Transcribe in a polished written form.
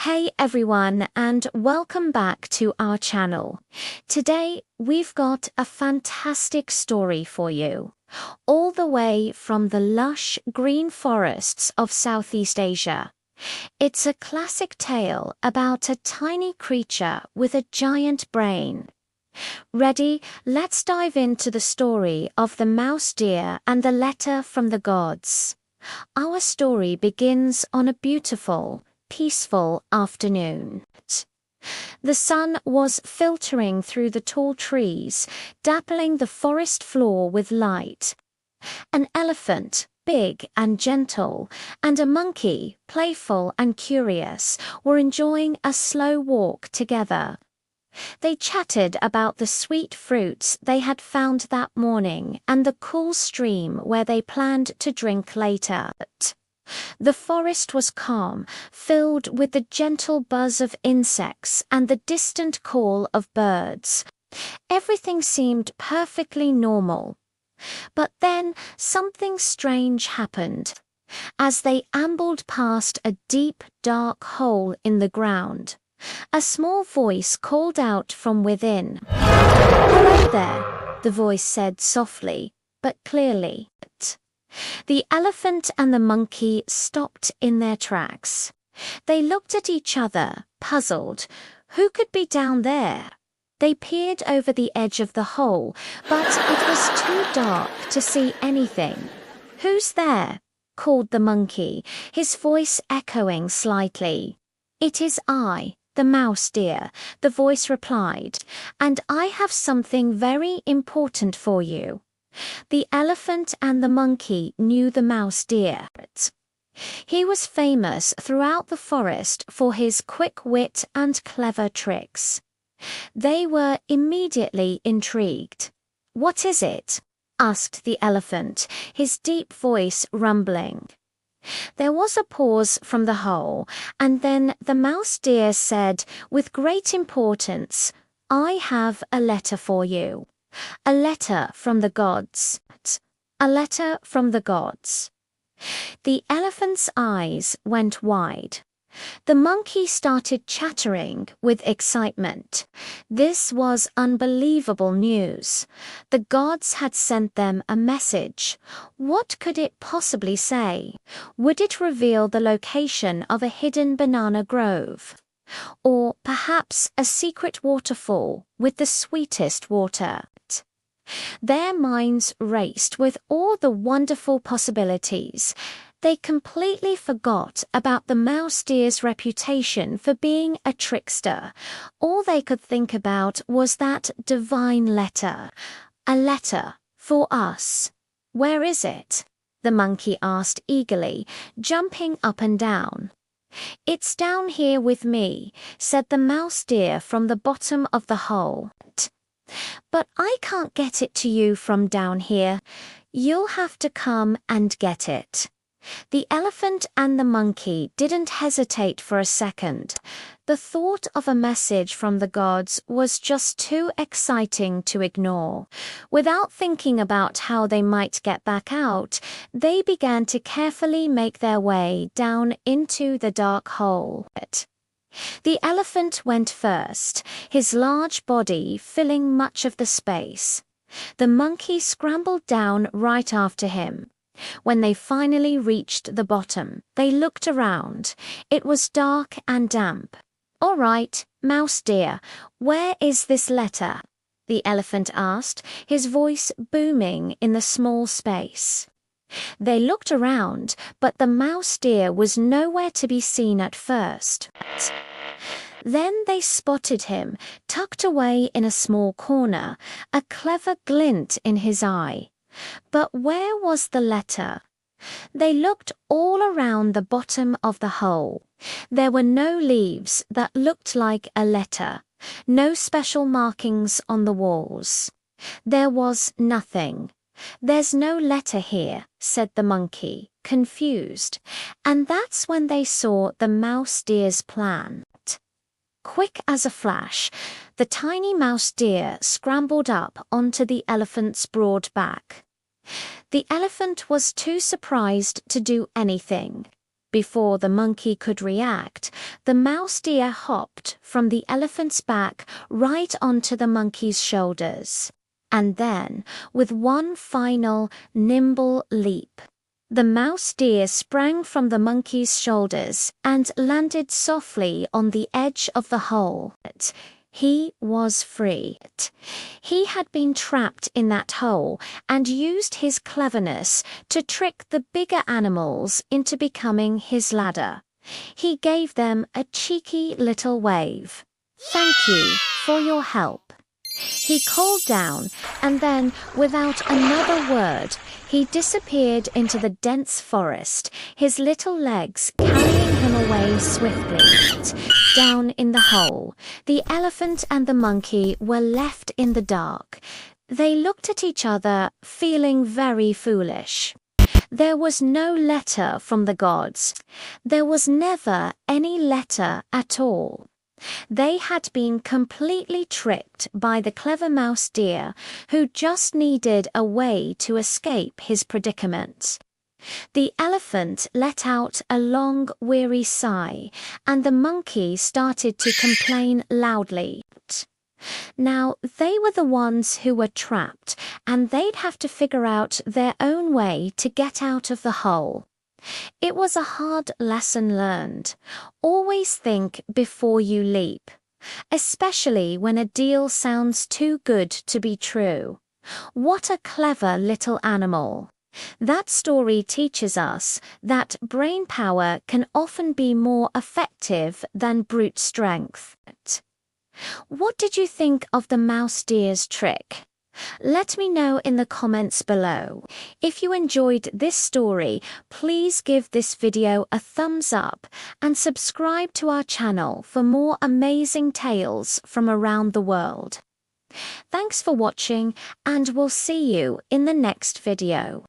Hey everyone, and welcome back to our channel. Today we've got a fantastic story for you, all the way from the lush green forests of Southeast Asia. It's a classic tale about a tiny creature with a giant brain. Ready? Let's dive into the story of the mouse deer and the letter from the gods. Our story begins on a beautiful, peaceful afternoon. The sun was filtering through the tall trees, dappling the forest floor with light. An elephant, big and gentle, and a monkey, playful and curious, were enjoying a slow walk together. They chatted about the sweet fruits they had found that morning and the cool stream where they planned to drink later. The forest was calm, filled with the gentle buzz of insects and the distant call of birds. Everything seemed perfectly normal. But then something strange happened. As they ambled past a deep, dark hole in the ground, a small voice called out from within. "Hello there," the voice said softly, but clearly. The elephant and the monkey stopped in their tracks. They looked at each other, puzzled. Who could be down there? They peered over the edge of the hole, but it was too dark to see anything. "Who's there?" called the monkey, his voice echoing slightly. "It is I, the mouse deer," the voice replied, "and I have something very important for you." The elephant and the monkey knew the mouse deer. He was famous throughout the forest for his quick wit and clever tricks. They were immediately intrigued. "What is it?" asked the elephant, his deep voice rumbling. There was a pause from the hole, and then the mouse deer said with great importance, "I have a letter for you. A letter from the gods. A letter from the gods." The elephant's eyes went wide. The monkey started chattering with excitement. This was unbelievable news. The gods had sent them a message. What could it possibly say? Would it reveal the location of a hidden banana grove? Or perhaps a secret waterfall with the sweetest water? Their minds raced with all the wonderful possibilities. They completely forgot about the mouse deer's reputation for being a trickster. All they could think about was that divine letter. "A letter for us. Where is it?" the monkey asked eagerly, jumping up and down. "It's down here with me," said the mouse deer from the bottom of the hole. "But I can't get it to you from down here. You'll have to come and get it." The elephant and the monkey didn't hesitate for a second. The thought of a message from the gods was just too exciting to ignore. Without thinking about how they might get back out, they began to carefully make their way down into the dark hole. The elephant went first, his large body filling much of the space. The monkey scrambled down right after him. When they finally reached the bottom, they looked around. It was dark and damp. "All right, mouse deer, where is this letter?" the elephant asked, his voice booming in the small space. They looked around, but the mouse deer was nowhere to be seen at first. Then they spotted him, tucked away in a small corner, a clever glint in his eye. But where was the letter? They looked all around the bottom of the hole. There were no leaves that looked like a letter, no special markings on the walls. There was nothing. "There's no letter here," said the monkey, confused. And that's when they saw the mouse deer's plan. Quick as a flash, the tiny mouse deer scrambled up onto the elephant's broad back. The elephant was too surprised to do anything. Before the monkey could react, the mouse deer hopped from the elephant's back right onto the monkey's shoulders. And then, with one final, nimble leap, the mouse deer sprang from the monkey's shoulders and landed softly on the edge of the hole. He was free. He had been trapped in that hole and used his cleverness to trick the bigger animals into becoming his ladder. He gave them a cheeky little wave. "Thank you for your help," he called down, and then, without another word, he disappeared into the dense forest, his little legs carrying him away swiftly. Down in the hole, the elephant and the monkey were left in the dark. They looked at each other, feeling very foolish. There was no letter from the gods. There was never any letter at all. They had been completely tricked by the clever mouse deer, who just needed a way to escape his predicament. The elephant let out a long, weary sigh, and the monkey started to complain loudly. Now, they were the ones who were trapped, and they'd have to figure out their own way to get out of the hole. It was a hard lesson learned. Always think before you leap, especially when a deal sounds too good to be true. What a clever little animal. That story teaches us that brain power can often be more effective than brute strength. What did you think of the mouse deer's trick? Let me know in the comments below. If you enjoyed this story, please give this video a thumbs up and subscribe to our channel for more amazing tales from around the world. Thanks for watching, and we'll see you in the next video.